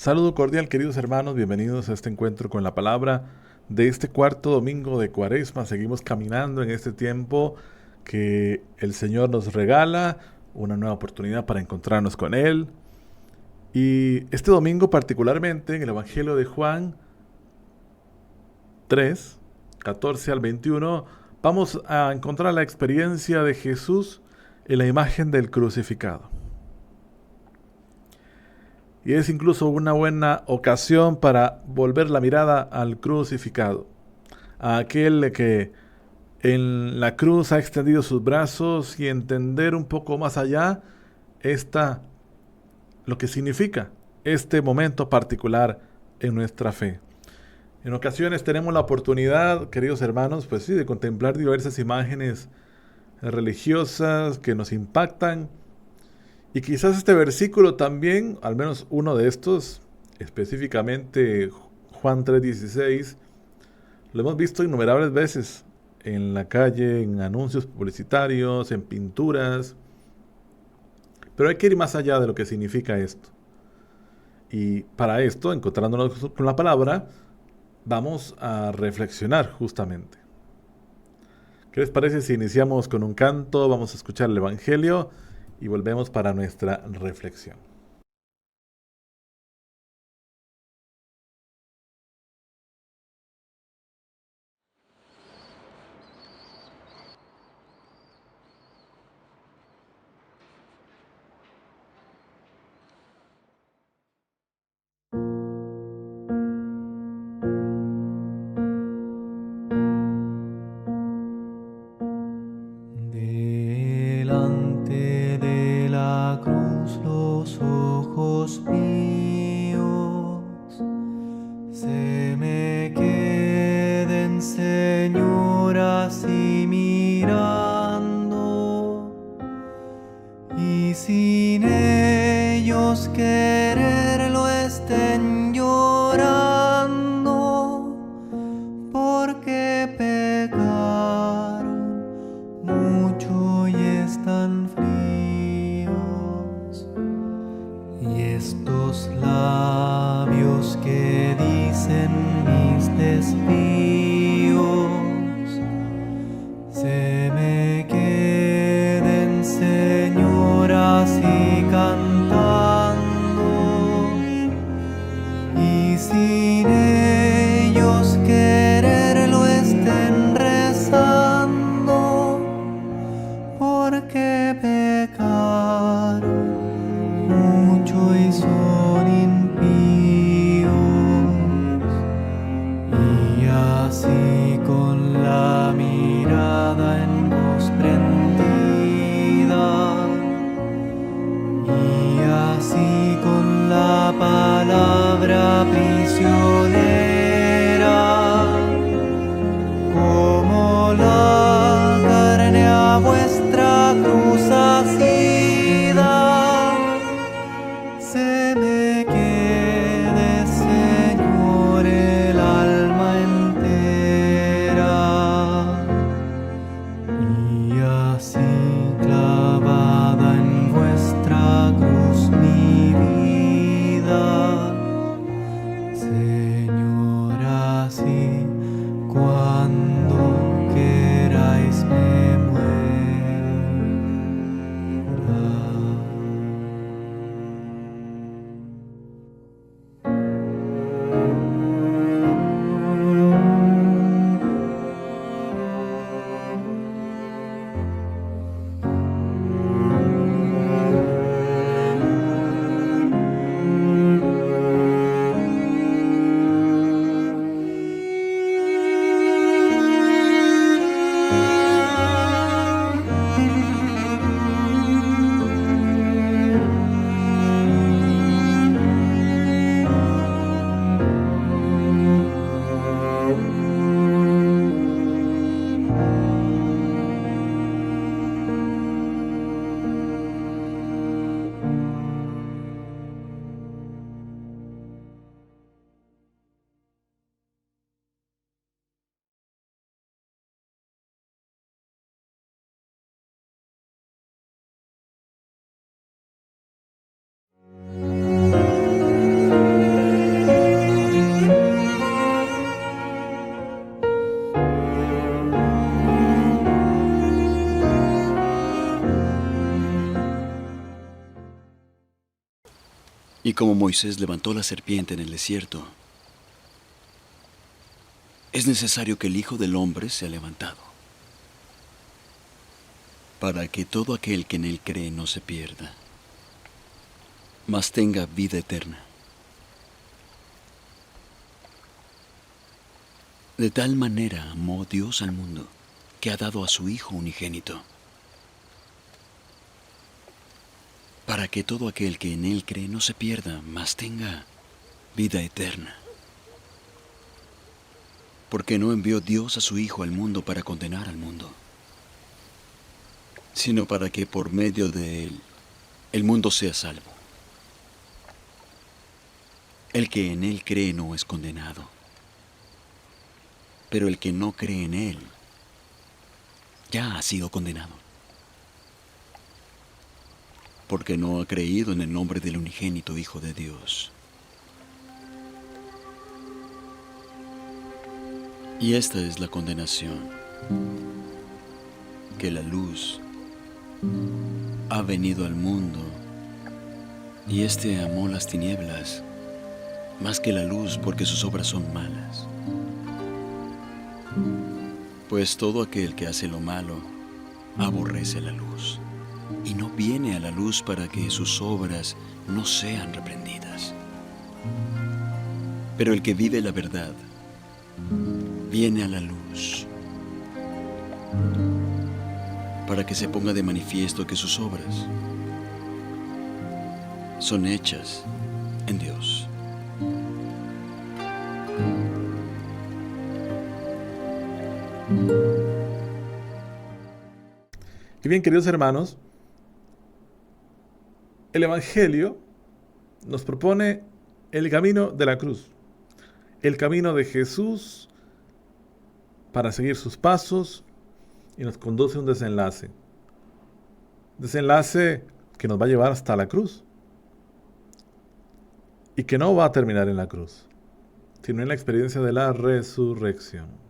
Saludo cordial, queridos hermanos, bienvenidos a este encuentro con la palabra de este cuarto domingo de Cuaresma. Seguimos caminando en este tiempo que el Señor nos regala, una nueva oportunidad para encontrarnos con Él. Y este domingo particularmente en el Evangelio de Juan 3, 14 al 21, vamos a encontrar la experiencia de Jesús en la imagen del crucificado. Y es incluso una buena ocasión para volver la mirada al crucificado, a aquel que en la cruz ha extendido sus brazos y entender un poco más allá lo que significa este momento particular en nuestra fe. En ocasiones tenemos la oportunidad, queridos hermanos, pues sí, de contemplar diversas imágenes religiosas que nos impactan. Y quizás este versículo también, al menos uno de estos, específicamente Juan 3:16, lo hemos visto innumerables veces en la calle, en anuncios publicitarios, en pinturas. Pero hay que ir más allá de lo que significa esto. Y para esto, encontrándonos con la palabra, vamos a reflexionar justamente. ¿Qué les parece si iniciamos con un canto? Vamos a escuchar el Evangelio y volvemos para nuestra reflexión. Delante de la cruz los ojos míos se me queden, Señor, así mirando, y sin ellos quererlo estén llorando, porque pecaron mucho y están fríos. Y estos labios que dicen mis desvíos se me queden, Señor, así cantando, y sin ellos quererlo estén rezando, porque pecaron mucho y son impíos. Y como Moisés levantó la serpiente en el desierto, es necesario que el Hijo del Hombre sea levantado, para que todo aquel que en él cree no se pierda, mas tenga vida eterna. De tal manera amó Dios al mundo, que ha dado a su Hijo unigénito, para que todo aquel que en él cree no se pierda, mas tenga vida eterna. Porque no envió Dios a su Hijo al mundo para condenar al mundo, sino para que por medio de él el mundo sea salvo. El que en él cree no es condenado, pero el que no cree en él ya ha sido condenado, porque no ha creído en el nombre del unigénito Hijo de Dios. Y esta es la condenación, que la luz ha venido al mundo, y éste amó las tinieblas más que la luz, porque sus obras son malas. Pues todo aquel que hace lo malo aborrece la luz, y no viene a la luz para que sus obras no sean reprendidas. Pero el que vive la verdad viene a la luz, para que se ponga de manifiesto que sus obras son hechas en Dios. Y bien, queridos hermanos, el Evangelio nos propone el camino de la cruz, el camino de Jesús para seguir sus pasos, y nos conduce a un desenlace. Desenlace que nos va a llevar hasta la cruz, y que no va a terminar en la cruz, sino en la experiencia de la resurrección.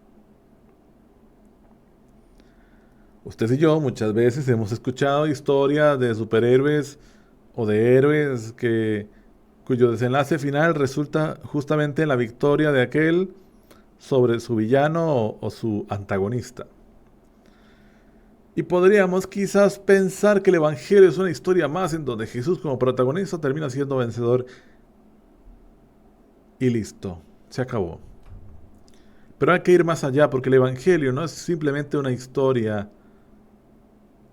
Usted y yo muchas veces hemos escuchado historias de superhéroes o de héroes cuyo desenlace final resulta justamente en la victoria de aquel sobre su villano o su antagonista. Y podríamos quizás pensar que el Evangelio es una historia más en donde Jesús como protagonista termina siendo vencedor y listo, se acabó. Pero hay que ir más allá, porque el Evangelio no es simplemente una historia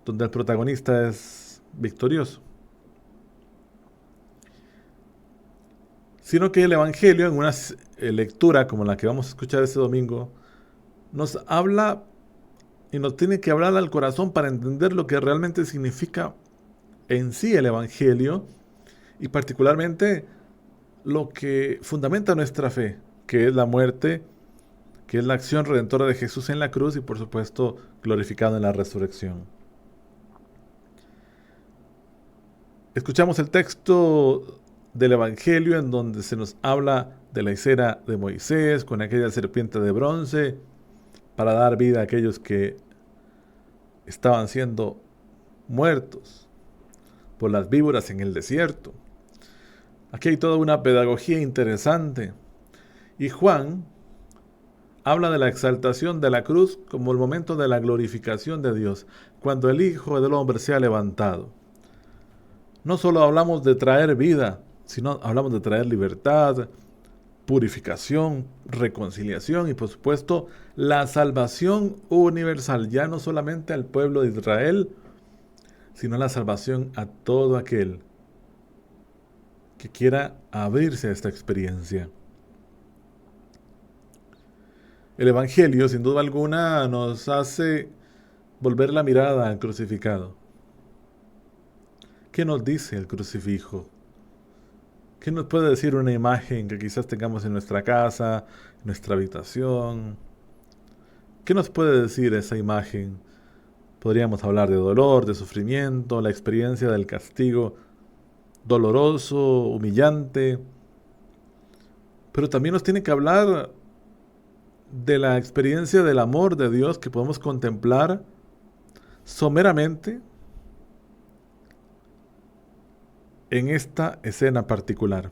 donde el protagonista es victorioso, sino que el Evangelio, en una lectura como la que vamos a escuchar este domingo, nos habla y nos tiene que hablar al corazón para entender lo que realmente significa en sí el Evangelio, y particularmente lo que fundamenta nuestra fe, que es la muerte, que es la acción redentora de Jesús en la cruz y por supuesto glorificado en la resurrección. Escuchamos el texto del Evangelio en donde se nos habla de la escena de Moisés con aquella serpiente de bronce para dar vida a aquellos que estaban siendo muertos por las víboras en el desierto. Aquí hay toda una pedagogía interesante. Y Juan habla de la exaltación de la cruz como el momento de la glorificación de Dios, cuando el Hijo del Hombre sea levantado. No solo hablamos de traer vida, sino hablamos de traer libertad, purificación, reconciliación y por supuesto la salvación universal, ya no solamente al pueblo de Israel, sino la salvación a todo aquel que quiera abrirse a esta experiencia. El Evangelio, sin duda alguna, nos hace volver la mirada al crucificado. ¿Qué nos dice el crucifijo? ¿Qué nos puede decir una imagen que quizás tengamos en nuestra casa, en nuestra habitación? ¿Qué nos puede decir esa imagen? Podríamos hablar de dolor, de sufrimiento, la experiencia del castigo doloroso, humillante, pero también nos tiene que hablar de la experiencia del amor de Dios que podemos contemplar someramente en esta escena particular.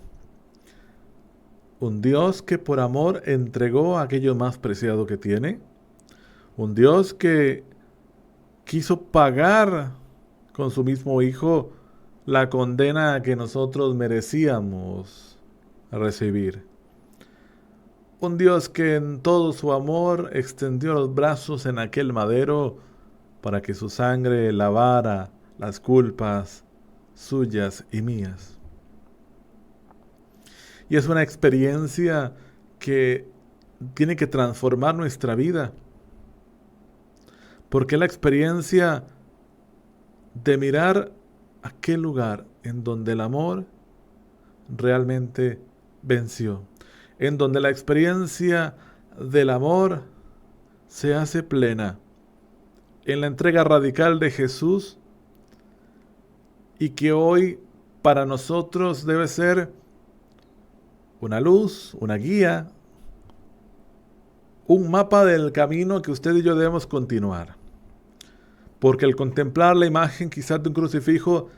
Un Dios que por amor entregó aquello más preciado que tiene. Un Dios que quiso pagar con su mismo Hijo la condena que nosotros merecíamos recibir. Un Dios que en todo su amor extendió los brazos en aquel madero para que su sangre lavara las culpas suyas y mías. Y es una experiencia que tiene que transformar nuestra vida. Porque la experiencia de mirar aquel lugar en donde el amor realmente venció. En donde la experiencia del amor se hace plena. En la entrega radical de Jesús. Y que hoy para nosotros debe ser una luz, una guía, un mapa del camino que usted y yo debemos continuar. Porque al contemplar la imagen quizás de un crucifijo,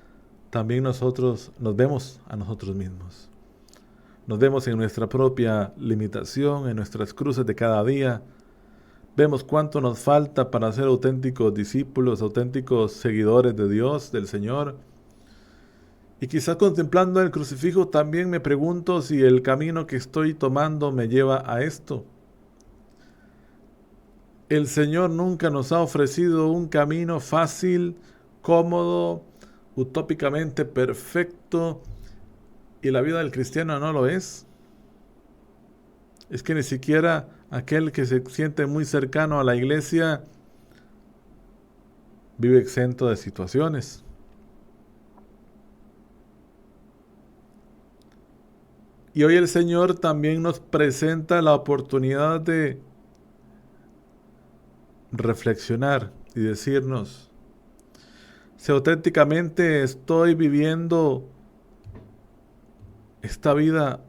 también nosotros nos vemos a nosotros mismos. Nos vemos en nuestra propia limitación, en nuestras cruces de cada día. Vemos cuánto nos falta para ser auténticos discípulos, auténticos seguidores de Dios, del Señor. Y quizás contemplando el crucifijo también me pregunto si el camino que estoy tomando me lleva a esto. El Señor nunca nos ha ofrecido un camino fácil, cómodo, utópicamente perfecto, y la vida del cristiano no lo es. Es que ni siquiera aquel que se siente muy cercano a la iglesia vive exento de situaciones. Y hoy el Señor también nos presenta la oportunidad de reflexionar y decirnos si auténticamente estoy viviendo esta vida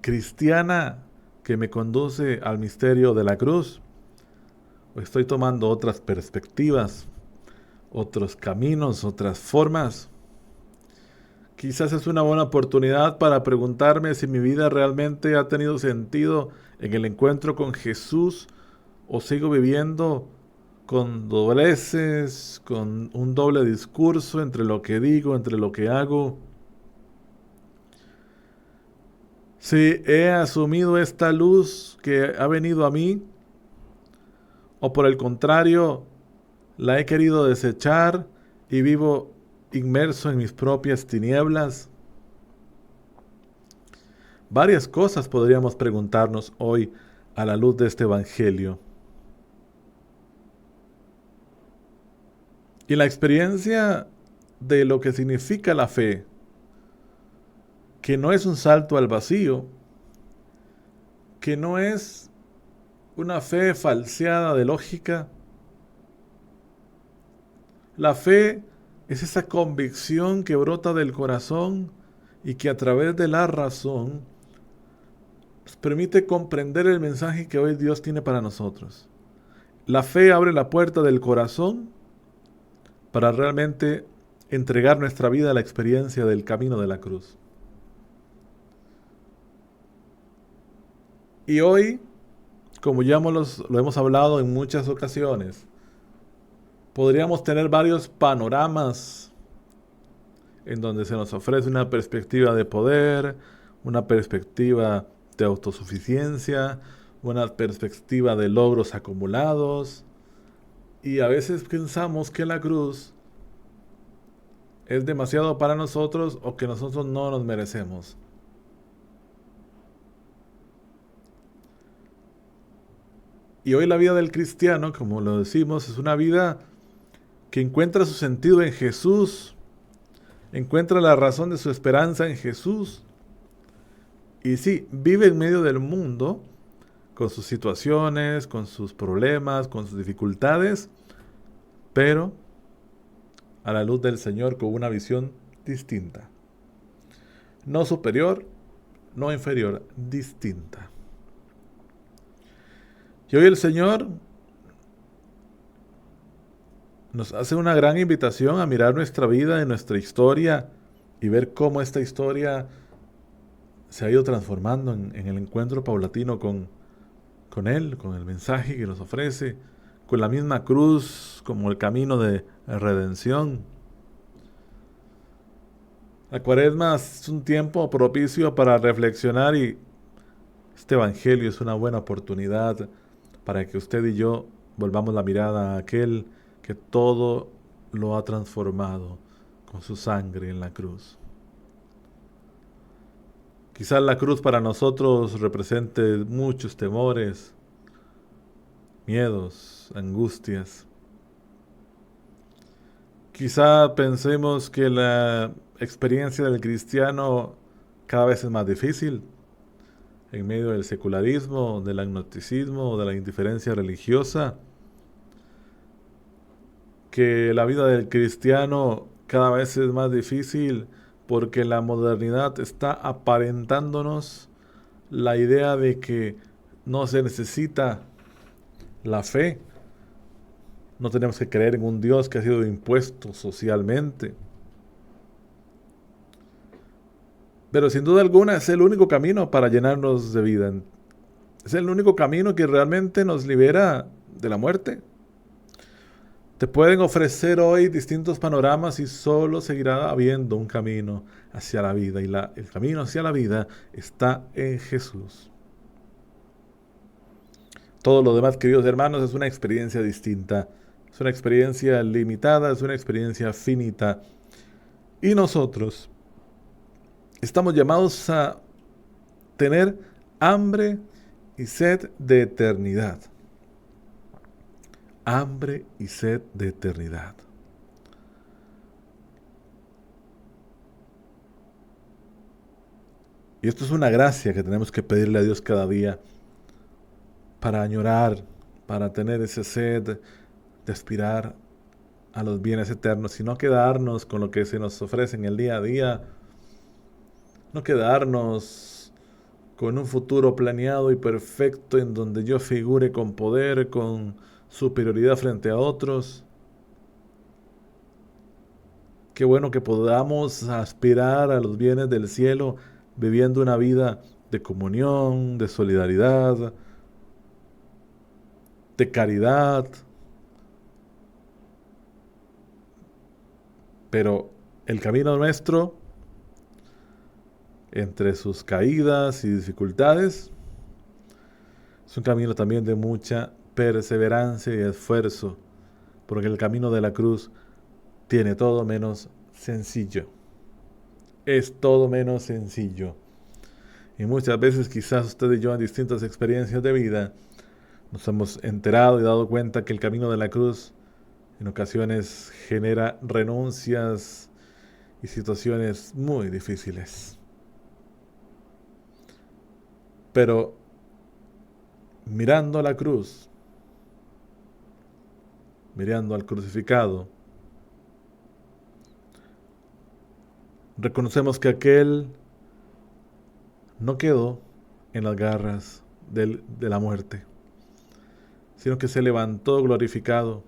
cristiana que me conduce al misterio de la cruz, o estoy tomando otras perspectivas, otros caminos, otras formas. Quizás es una buena oportunidad para preguntarme si mi vida realmente ha tenido sentido en el encuentro con Jesús o sigo viviendo con dobleces, con un doble discurso entre lo que digo, entre lo que hago. Si he asumido esta luz que ha venido a mí, o por el contrario, la he querido desechar y vivo inmerso en mis propias tinieblas. Varias cosas podríamos preguntarnos hoy a la luz de este Evangelio. Y la experiencia de lo que significa la fe, que no es un salto al vacío, que no es una fe falseada de lógica. La fe es esa convicción que brota del corazón y que a través de la razón nos permite comprender el mensaje que hoy Dios tiene para nosotros. La fe abre la puerta del corazón para realmente entregar nuestra vida a la experiencia del camino de la cruz. Y hoy, como ya lo hemos hablado en muchas ocasiones, podríamos tener varios panoramas en donde se nos ofrece una perspectiva de poder, una perspectiva de autosuficiencia, una perspectiva de logros acumulados. Y a veces pensamos que la cruz es demasiado para nosotros o que nosotros no nos merecemos. Y hoy la vida del cristiano, como lo decimos, es una vida que encuentra su sentido en Jesús, encuentra la razón de su esperanza en Jesús. Y sí, vive en medio del mundo, con sus situaciones, con sus problemas, con sus dificultades, pero a la luz del Señor con una visión distinta. No superior, no inferior, distinta. Y hoy el Señor nos hace una gran invitación a mirar nuestra vida y nuestra historia y ver cómo esta historia se ha ido transformando en el encuentro paulatino con Él, con el mensaje que nos ofrece, con la misma cruz como el camino de redención. La Cuaresma es un tiempo propicio para reflexionar y este Evangelio es una buena oportunidad para que usted y yo volvamos la mirada a aquel que todo lo ha transformado con su sangre en la cruz. Quizás la cruz para nosotros represente muchos temores, miedos, angustias. Quizá pensemos que la experiencia del cristiano cada vez es más difícil en medio del secularismo, del agnosticismo, de la indiferencia religiosa, que la vida del cristiano cada vez es más difícil porque la modernidad está aparentándonos la idea de que no se necesita la fe. No tenemos que creer en un Dios que ha sido impuesto socialmente. Pero sin duda alguna es el único camino para llenarnos de vida. Es el único camino que realmente nos libera de la muerte. Te pueden ofrecer hoy distintos panoramas y solo seguirá habiendo un camino hacia la vida. Y el camino hacia la vida está en Jesús. Todo lo demás, queridos hermanos, es una experiencia distinta. Es una experiencia limitada, es una experiencia finita. Y nosotros estamos llamados a tener hambre y sed de eternidad. Hambre y sed de eternidad. Y esto es una gracia que tenemos que pedirle a Dios cada día para añorar, para tener esa sed de aspirar a los bienes eternos y no quedarnos con lo que se nos ofrece en el día a día, no quedarnos con un futuro planeado y perfecto en donde yo figure con poder, con superioridad frente a otros. Qué bueno que podamos aspirar a los bienes del cielo viviendo una vida de comunión, de solidaridad, de caridad. Pero el camino nuestro, entre sus caídas y dificultades, es un camino también de mucha perseverancia y esfuerzo, porque el camino de la cruz tiene todo menos sencillo. Es todo menos sencillo. Y muchas veces quizás usted y yo en distintas experiencias de vida nos hemos enterado y dado cuenta que el camino de la cruz en ocasiones genera renuncias y situaciones muy difíciles. Pero mirando a la cruz, mirando al crucificado, reconocemos que aquel no quedó en las garras de la muerte, sino que se levantó glorificado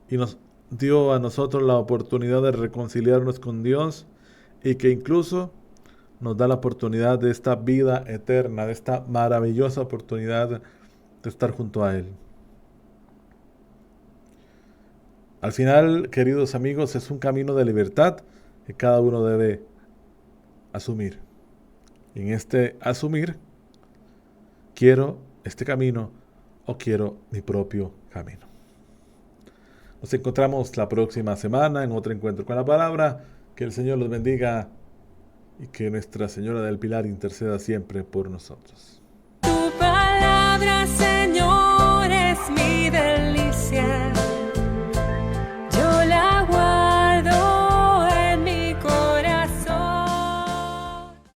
y nos dio a nosotros la oportunidad de reconciliarnos con Dios y que incluso nos da la oportunidad de esta vida eterna, de esta maravillosa oportunidad de estar junto a Él. Al final, queridos amigos, es un camino de libertad que cada uno debe asumir. Y en este asumir, quiero este camino o quiero mi propio camino. Nos encontramos la próxima semana en otro encuentro con la palabra. Que el Señor los bendiga y que Nuestra Señora del Pilar interceda siempre por nosotros. Tu palabra, Señor, es mi delicia.